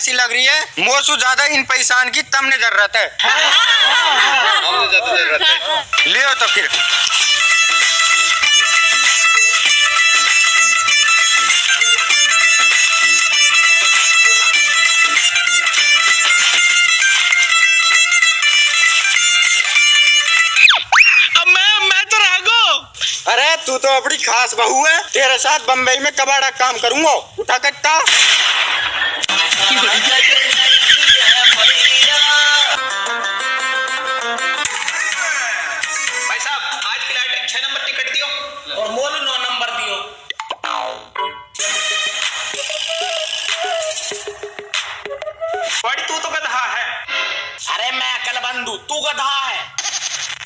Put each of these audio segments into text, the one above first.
ऐसी लग रही है मोसू ज्यादा इन पैसान की तमने जरूरत है। हमने ज्यादा जरूरत है। लियो तो फिर अरे तू तो अपनी खास बहू है, तेरे साथ बम्बई में कबाड़ा काम करूंगा। उठा कट्टा। भाई साहब आज की लैट्रिन 6 नंबर टिकट दियो और मोनू 9 नंबर दियो। बड़ी तू तो गधा है। अरे मैं अकल बंधु, तू गधा है।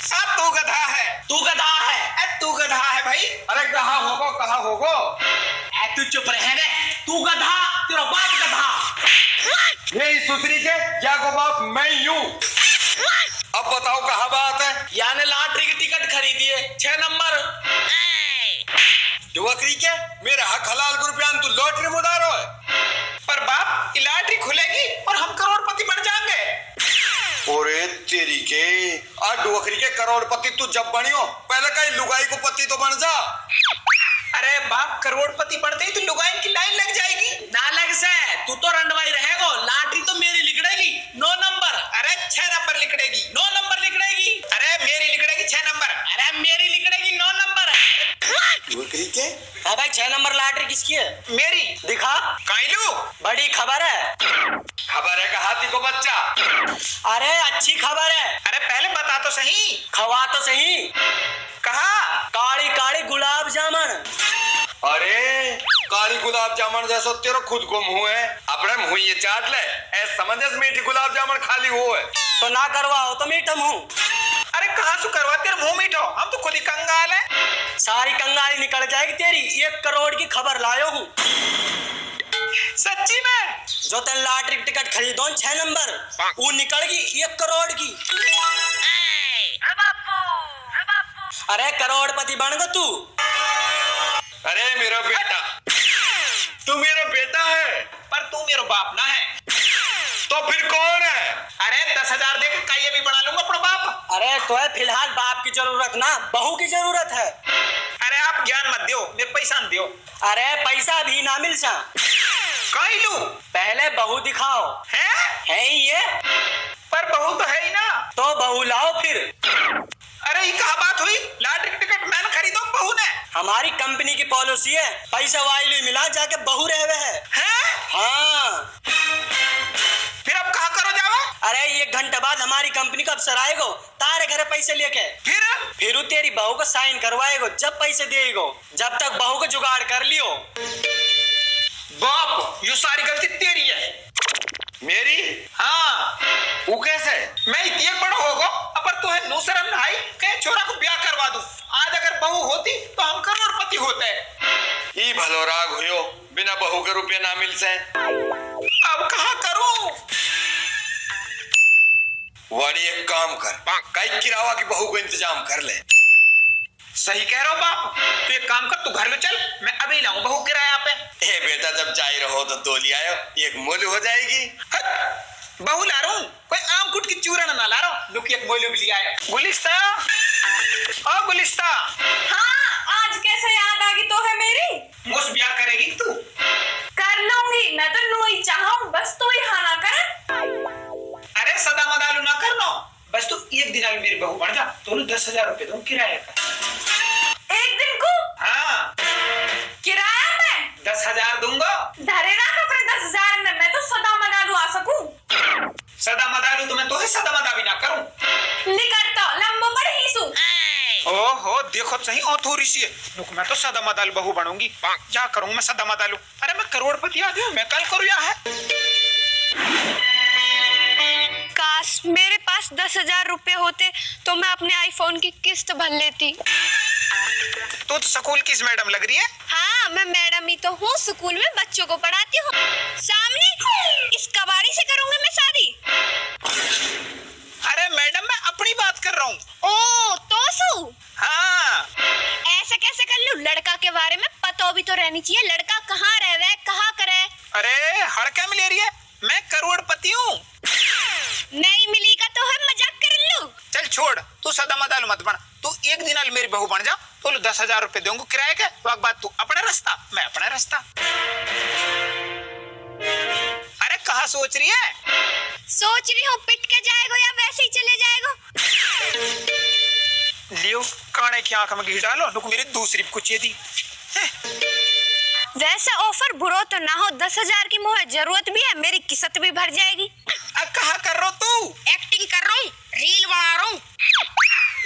सब तू गधा है, तू गधा है, तू गधा है भाई। अरे कहाँ होगो कहाँ होगो? तू चुप रहे रे, तू गधा, तेरा बाप गधा। ये सुसरी के क्या को बाप मैं यूं। अब बताओ कहाँ बात है? यानी लॉटरी की टिकट खरीदी है 6 नंबर। दुआकरी के मेरे हक हलाल को रुपया तू लॉटरी में उड़ा रहा है। पर बाप ये लॉटरी खुलेगी और हम करोड़पति बन जाएंगे। ओरे तेरी के आज डुअकरी के करोड़पति तू जब बनियो पहले कहीं लुगाई को पति तो बन जा। अरे बाप करोड़पति बढ़ते ही तो लुगाइन की लाइन लग जाएगी। ना लग से तू तो रंडवाई रहेगो। लॉटरी तो मेरी लिखड़ेगी 9 नंबर। अरे 6 नंबर लिखड़ेगी, 9 नंबर लिखड़ेगी। अरे मेरी लिखड़ेगी 6 नंबर। अरे मेरी लिखड़ेगी 9 नंबर। डुअकरी के हाँ भाई 6 नंबर लॉटरी किसकी है? मेरी दिखा। काइलू बड़ी खबर है। खबर है का हाथी को बच्चा। अरे अच्छी खबर है। अरे पहले बता तो सही। खवा तो सही। कहा? काली काली गुलाब जामुन। अरे काली गुलाब जामुन जैसा तेरा खुद को मुंह है, अपने मुंह ये चाट ले। ऐसा समझ मीठी गुलाब जामुन खाली हो है तो ना करवाओ तो मीठा मुंह। अरे कहाँ से करवा, तेरे मुंह मीठो, हम तो खुद ही कंगाल है। सारी कंगाली निकल जाएगी तेरी। 1 करोड़ की खबर लायो हूँ। सच्ची में? जो तेन लॉटरी टिकट खरीदो 6 नंबर वो निकलगी 1 करोड़ की। अरे करोड़पति बन गो तू। अरे मेरा बेटा, तू मेरा बेटा है पर तू मेरा बाप ना है। तो फिर कौन है? अरे 10,000 देके काये भी बना लूंगा अपना बाप। अरे तो है फिलहाल बाप की जरूरत ना बहू की जरूरत है। अरे आप ज्ञान मत दियो, मेरे पैसा न दियो। अरे पैसा भी ना मिल सा। काई लू? पहले बहू दिखाओ। है ही ये। पर बहू तो है ही ना। तो बहू लाओ फिर। अरे ये क्या बात हुई? लॉटरी टिकट मैंने खरीदो बहू ने। हमारी कंपनी की पॉलिसी है पैसा वाइल मिला जाके बहू रहे है। हाँ। फिर अब कहाँ करो जाओ? अरे 1 घंटे बाद हमारी कंपनी का अफसर आएगो तारे घर पैसे लेके। फिर तेरी बहू को साइन करवाएगो जब पैसे देगो। जब तक बहू को जुगाड़ कर लियो। बाप ये सारी गलती तेरी है। मेरी? हाँ। वो कैसे? मैं इतने बड़ा होगा अपर तो है नूसरम भाई के छोरा को ब्याह करवा दूं। आज अगर बहू होती तो हम करोड़पति होते। ई भलो राग हुयो बिना बहू के रुपये ना मिल से। अब कहाँ करूं? वाड़ी एक काम कर, कई किरावा की बहू को इंतजाम कर ले। सही कह रहा हो बाप। तू एक काम कर, तू घर में चल, मैं अभी लाऊं बहू किराया पे। ए बेटा जब जाई रहो तो तोली आयो, एक मोल हो जाएगी। बहू ला रहा हूँ, कोई आम कुट की चूरण ना ला रहा हूँ। लुक एक मोलू भी लिया है। गुलिस्ता, ओ गुलिस्ता। हाँ आज कैसे याद आ गई तो है मेरी। मुझ ब्याह करेगी तू? कर लूंगी, मैं तो नू ही चाहूँ, बस तू ही हाँ ना कर। अरे सदा मदालू ना करना, बस तू एक दिन आगे मेरी बहू बन जा। तो 10,000 रुपए दूं किराए का। 1 दिन को? हाँ। किराया में 10,000 दूंगा। धरेगा तो फिर 10,000 में मैं तो सदा मदालू आ सकूं। सदा मदालू तो मैं तो ही सदा मदा भी ना करूं। निकलता लंबो पर ही सू। ओहो देखो सही औथोरी सी है। रुक मैं तो सदा मदालू बहू बनूंगी। क्या करूं मैं सदा मदालू? अरे मैं करोड़पति आदमी हूं, मैं कल करूं या है। काश मेरे पास 10,000 रुपए होते तो मैं अपने आईफोन की किस्त भर लेती। तो स्कूल की मैडम लग रही है। हाँ मैं मैडम ही तो हूँ, स्कूल में बच्चों को पढ़ाती हूँ। सामने इस कबाड़ी से करूंगी मैं शादी। अरे मैडम मैं अपनी बात कर रहा हूँ। ओ तो सु? हाँ। ऐसे कैसे कर लूं? लड़का के बारे में पता भी तो रहनी चाहिए। लड़का कहाँ रहे, कहाँ करे। अरे हड़के में ले रही है, मैं करोड़पति हूँ। नहीं मिली का तो हम मजाक कर लूं। चल छोड़, तू सदा मदालू मत बन। तू एक दिन अल मेरी बहू बन जा तो 10,000 रुपए दूंगा किराए के। वक्त बाद तू अपना रास्ता, मैं अपना रास्ता। अरे कहाँ सोच रही है? सोच रही हूँ पिट के जाएगा या वैसे ही चले जाएगा। लियो काने की आंख में घी डालो, नुक मेरी दूसरी कुछ ये दी। वैसे ऑफर बुरा तो ना हो, 10,000 की मुझे जरूरत भी है, मेरी किस्त भी भर जाएगी। अब कहाँ कर रहा तू? एक्टिंग कर रहा हूँ, रील बना रहा हूँ।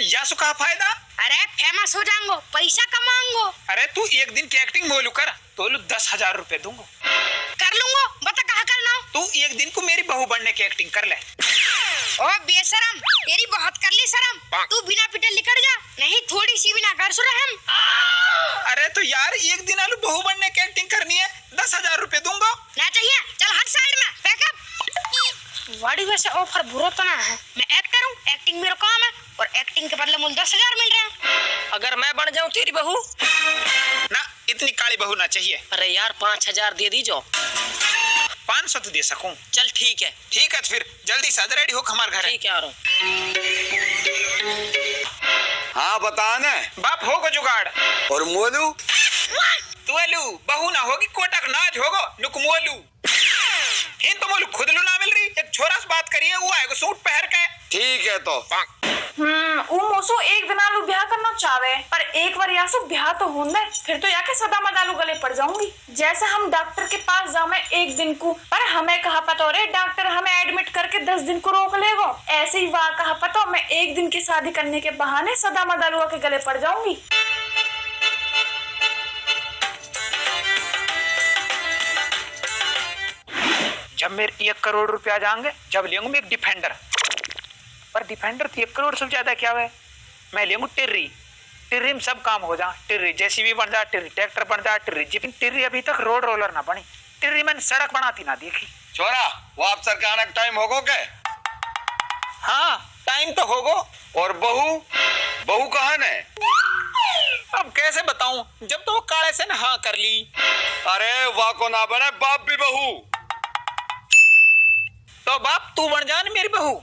यासु का फायदा? अरे फेमस हो जाऊंगा, पैसा कमाऊंगा। अरे तू एक दिन की एक्टिंग मोलू कर तो 10,000 रुपए दूंगा। कर लूंगा, बता कहाँ करना हो? तू एक दिन को मेरी बहू बनने की एक्टिंग कर ले। ओ बेशरम, तेरी बहुत कर ली शर्म। तू बिना पिटे निकल जा, नहीं थोड़ी सी भी ना कर सुरे हम। अरे तो यार एक दिन आलू बहू बनने की एक्टिंग करनी है, 10,000 रुपए दूंगा। ना चाहिए, चल हट साइड में, बैकअप। वाड़ी वैसे ऑफर बुरा तो ना है, मैं एक्टर हूँ, एक्टिंग मेरा काम है और एक्टिंग के बदले मुझे 10,000 मिल रहे हैं। अगर मैं बन जाऊं तेरी बहू? ना इतनी काली बहू ना चाहिए। अरे यार 5,000 दे दीजो। 500 तो दे सकूं। चल ठीक है। ठीक है तो फिर जल्दी से रेडी हो, हमारे घर है। ठीक है आ रहा हूँ। हाँ बता न। बाप होगो जुगाड़। और मोलू? तुअलू बहू ना होगी, कोटक नाज होगो नुक मोलू। हिन तो मोलू खुद लू ना मिल रही, एक छोरा से बात करिए, वो आएगो सूट पहन के। ठीक है तो। वो मोसो एक दिन आलू ब्याह करना चाहे, पर एक बार यासु ब्याह तो होने, फिर तो याके सदा मदालू गले पड़ जाऊंगी। जैसे हम डॉक्टर के पास जावे एक दिन को, पर हमें कहा पता रे डॉक्टर हमें एडमिट करके 10 दिन को रोक लेगो। ऐसे ही वाह कहा पता मैं एक दिन की शादी करने के बहाने सदा मदालुआ के गले पड़ जाऊंगी। जब मेरे 1 करोड़ रुपया जाएंगे, जब लेंगे मैं एक डिफेंडर। पर डिफेंडर तो 1 करोड़ से ज्यादा क्या है, मैं लेंगे टिर्री। टिर्री में सब काम हो जा, टिर्री जेसीबी बन जा, टिर्री ट्रैक्टर बन जा, टिर्री जीप। टिर्री अभी तक रोड रोलर ना बनी, टिर्री मैंने सड़क बनाती ना देखी। छोरा वो आप सर का आने का टाइम होगो के? हाँ टाइम तो होगो। और बहू? बहू कहाँ है? अब कैसे बताऊं, जब तो वो काले से ना हाँ कर ली। अरे वाह को ना बने बाप भी बहू। तो बाप तू बन जा मेरी बहू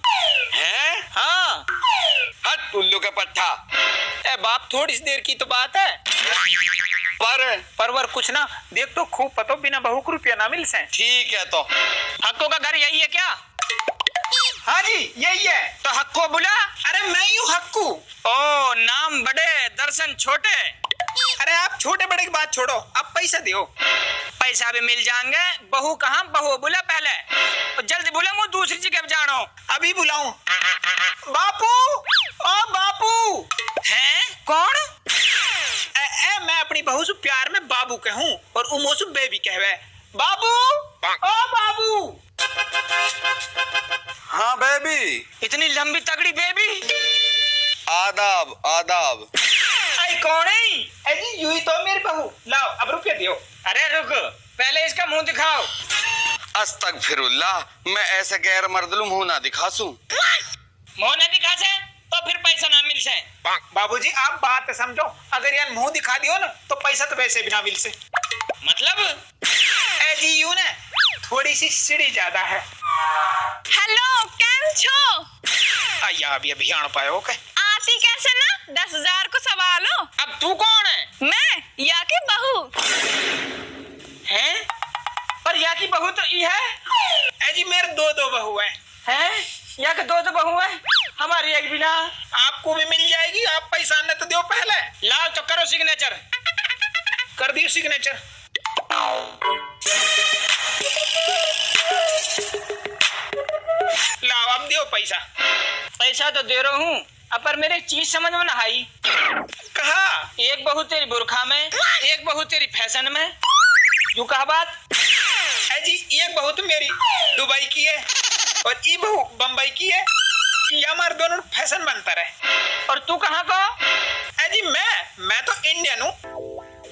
हैं? हाँ। हट उल्लू के पट्टा। ए बाप थोड़ी सी देर की तो बात है। परवर कुछ ना देख तो खूब पतो, बिना बहू को रुपया ना मिल से। ठीक है तो। हक्को का घर यही है क्या? हाँ जी यही है। तो हक्को बुला। अरे मैं ही हूँ हक्कू। ओ नाम बड़े दर्शन छोटे। अरे आप छोटे बड़े की बात छोड़ो, अब पैसा दो। पैसा भी मिल जाएंगे। बहू कहाँ? बहू बुला पहले, और जल्दी बुला, मुझे दूसरी जगह जानो। अभी बुलाऊं? बापू, ओ बापू। हैं कौन? मैं अपनी बहू से प्यार में बाबू कहूँ और उमोसु बेबी कहवे। बाबू, ओ बाबू। हाँ बेबी। इतनी लंबी तगड़ी बेबी। आदाब आदाब। आई कौन है? अजी यूं ही तो मेरी बहू। लाओ अब रुपया दियो। अरे रुक, पहले इसका मुंह दिखाओ। अस्तगफिरुल्लाह, मैं ऐसे गैर मर्दलू मुंह ना दिखासूं। मुंह न दिखा से तो फिर पैसा ना मिल से। बाबूजी आप बात समझो, अगर यार मुंह दिखा दियो ना तो पैसा तो वैसे भी ना मिल से। मतलब जी यूं ना थोड़ी सी सीढ़ी ज्यादा है। हेलो केम छो? आया अभी आन पायो के। आती कैसे ना, 10,000 को सवालो। अब तू कौन है? मैं या की बहू। हैं? पर या की बहू तो ये है। जी मेरे दो बहू हैं। या के दो बहू है, हमारी एक भी ना। आपको भी मिल जाएगी, आप पैसा न तो दो पहले। लाओ तो करो सिग्नेचर। कर दियो सिग्नेचर। लाओ अब दो पैसा। पैसा तो दे रहा हूँ, अब पर मेरे चीज समझ में ना आई। कहा? एक बहू तेरी बुरखा में, एक बहू तेरी फैशन में। यूं कहा बात? जी एक बहू तो मेरी दुबई की है और ये बहू बम्बई की है। ये हमारे दोनों फैशन बनता रहे। और तू कहाँ का? जी मैं तो इंडियन हूँ।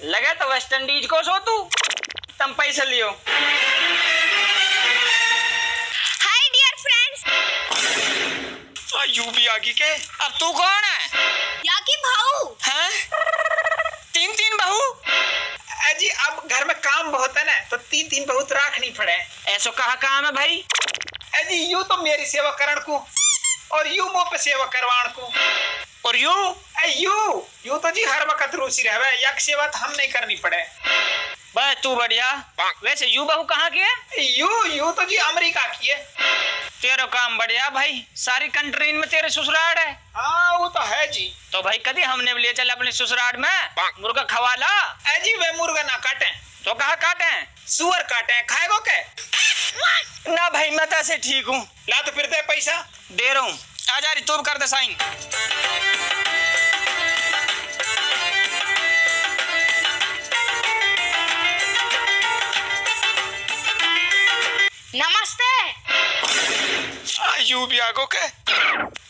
लगे तो वेस्ट इंडीज को सो तू। तुम पैसा लियो। Hi dear friends. यू भी आगे के। अब तू कौन है? या की बहू। हैं? 3 बहू? जी अब घर में काम बहुत है ना, तो 3 बहू तो रखनी पड़े। ऐसो कहा काम है भाई? अजी यू तो मेरी सेवा करण को और यू मो पे सेवा करवाण को और यू यू तो जी हर वक्त रूसी रहवे, यक सेवा तो हम नहीं करनी पड़े। बस तू बढ़िया। वैसे यू बहू कहाँ की है? यू तो जी अमेरिका की है। तेरा काम बढ़िया भाई, सारी कंट्री में तेरे ससुराल है। हाँ वो तो है जी। तो भाई कभी हमने भी ले चल अपने ससुराल में मुर्गा खवाला। अजी वे मुर्गा ना काटे तो कहाँ काटे? सुअर काटे, खाएगो के? ना भाई मैं तो ऐसे ठीक हूँ। ला तो फिर दे पैसा। दे रहा हूँ, आ जा रही तू कर दे साइन। नमस्ते। यू भी आगो के।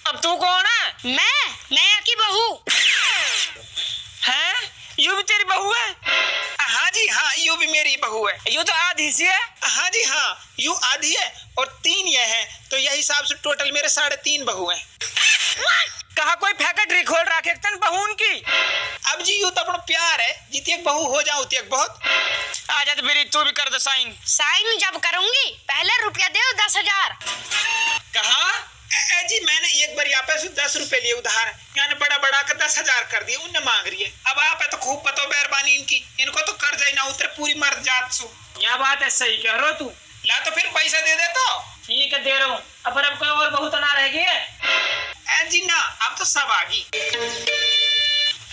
अब तू कौन है? मैं यहाँ की बहू। हैं? यू भी तेरी बहू है? हाँ जी हाँ, यू भी मेरी बहू है। यू तो आधी सी है। हाँ जी हाँ, यू आधी है और 3 ये है, तो यही हिसाब से टोटल मेरे 3.5 बहू हैं। कहा कोई फैक्ट्री खोल रखे तन बहून की। अब जी यू तो अपना प्यार है, जीती एक बहू हो जाऊँ तो एक बहुत। आ जा तो फिर तू भी कर दे साइन। साइन जब करूंगी पहले रुपया दे 10,000। कहा? जी मैंने एक बार यहाँ पे 10 रुपए लिए उधार, यानी बड़ा बड़ा कर 10,000 कर दिए, उनने मांग रही है। अब आप है तो खूब पतो मेहरबानी इनकी, इनको तो कर्ज ही ना उतरे, पूरी मर्द जात सु। यह बात है, सही कह रहा तू। ला तो फिर पैसा दे दे तो। ठीक है दे रहा हूँ। अब कोई और बहू तो ना रहेगी है? जी ना, अब तो सब आ गई।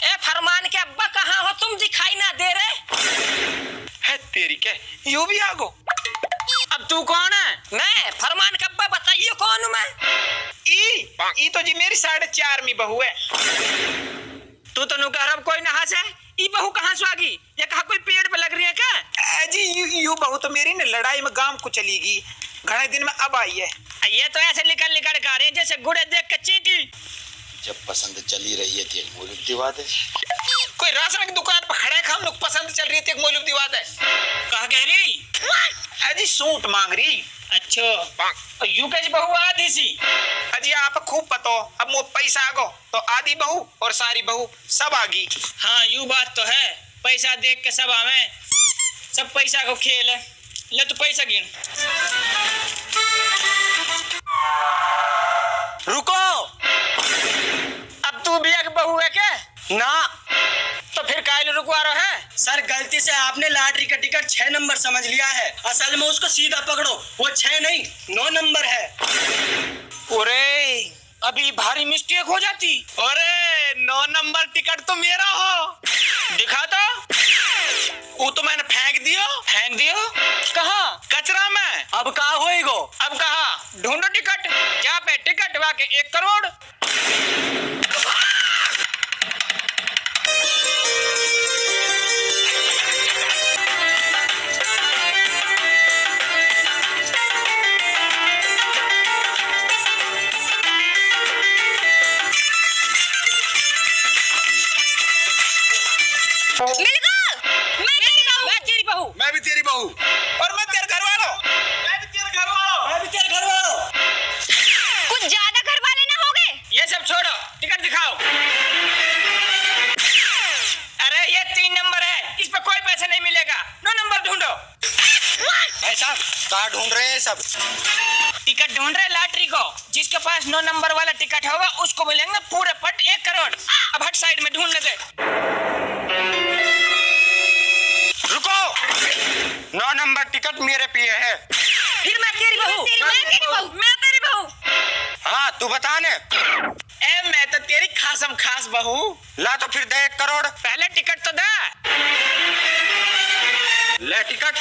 ए फरमान के अब्बा कहाँ हो तुम, दिखाई ना दे रहे? है तेरी के, यू भी आ गो। अब तू कौन है? मैं फरमान का अब्बा, बताइए कौन हूँ मैं? ई तो जी मेरी 4.5वीं बहू है। तू तो कह रहा कोई नहा से, ई बहू कहाँ से आ गई? ये कहा कोई पेड़ पे लग रही है क्या? जी यू बहू तो मेरी ने लड़ाई में गांव को चली गई, घने दिन में अब आई है। ये तो ऐसे निकल निकल कर रही है जैसे गुड़े देख के चींटी। जब पसंद चली रही है तो मूल्य दिवाद है। कोई राशन की दुकान पर खड़े हम लोग, पसंद चल रही थी, मूल्य दिवाद है। कहा कह रही? जी सूट मांग रही। अच्छा, यू कैसे बहू आधी सी? अजी आप खूब पतो, अब मुझ पैसा आगो तो आधी बहू और सारी बहू सब आ गई। हाँ यू बात तो है, पैसा देख के सब आवे, सब पैसा को खेल है। ले तू पैसा गिन। रुको, अब तू भी एक बहू है क्या? ना तो फिर काहे लिए रुकवा रहा है? सर, गलती से आपने लॉटरी का टिकट 6 नंबर समझ लिया है, असल में उसको सीधा पकड़ो, वो 6 नहीं 9 नंबर है। अरे अभी भारी मिस्टेक हो जाती। अरे 9 नंबर टिकट तो मेरा हो। दिखा तो। वो तो मैंने फेंक दियो। फेंक दियो? कहाँ? कचरा में। अब कहाँ होएगो? अब कहा ढूंढो टिकट, जहाँ पे टिकट वहाँ के 1 करोड़। मैं तेरी बहू। मैं भी तेरी बहू। और मैं तेरे घर वालों। मैं भी तेरे घर वालों। मैं भी तेरे घर वालों। कुछ ज्यादा घर वाले ना हो गए? ये सब छोड़ो, टिकट दिखाओ। अरे ये 3 नंबर है, इस पे कोई पैसा नहीं मिलेगा। 9 नंबर ढूंढो। ऐसा कहाँ ढूंढ रहे हैं सब? टिकट ढूंढ रहे लॉटरी को, जिसके पास 9 नंबर वाला टिकट होगा उसको मिलेंगे पूरे पट 1 करोड़। अब हट साइड में ढूंढने दे। रुको, 9 नंबर टिकट मेरे पे है। फिर मैं तेरी बहू। मैं तेरी बहू। हाँ तू बता ने। मैं तो तेरी खासम खास बहू। ला तो फिर दे 1 करोड़। पहले टिकट तो दे। ले टिकट।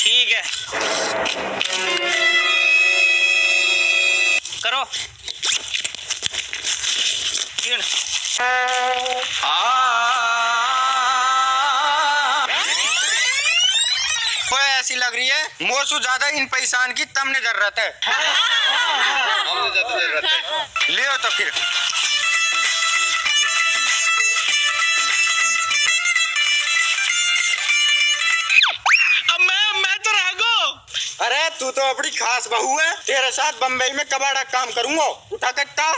ठीक है, करो गिन। वो ऐसी लग रही है मोसू ज्यादा इन पैसान की तम ने जरूरत है। हमने ज्यादा जरूरत है। ले तो फिर। अब मैं तो रह गो। अरे तू तो अपनी खास बहू है, तेरे साथ बम्बई में कबाड़ा काम करूंगा, उठा कट्टा।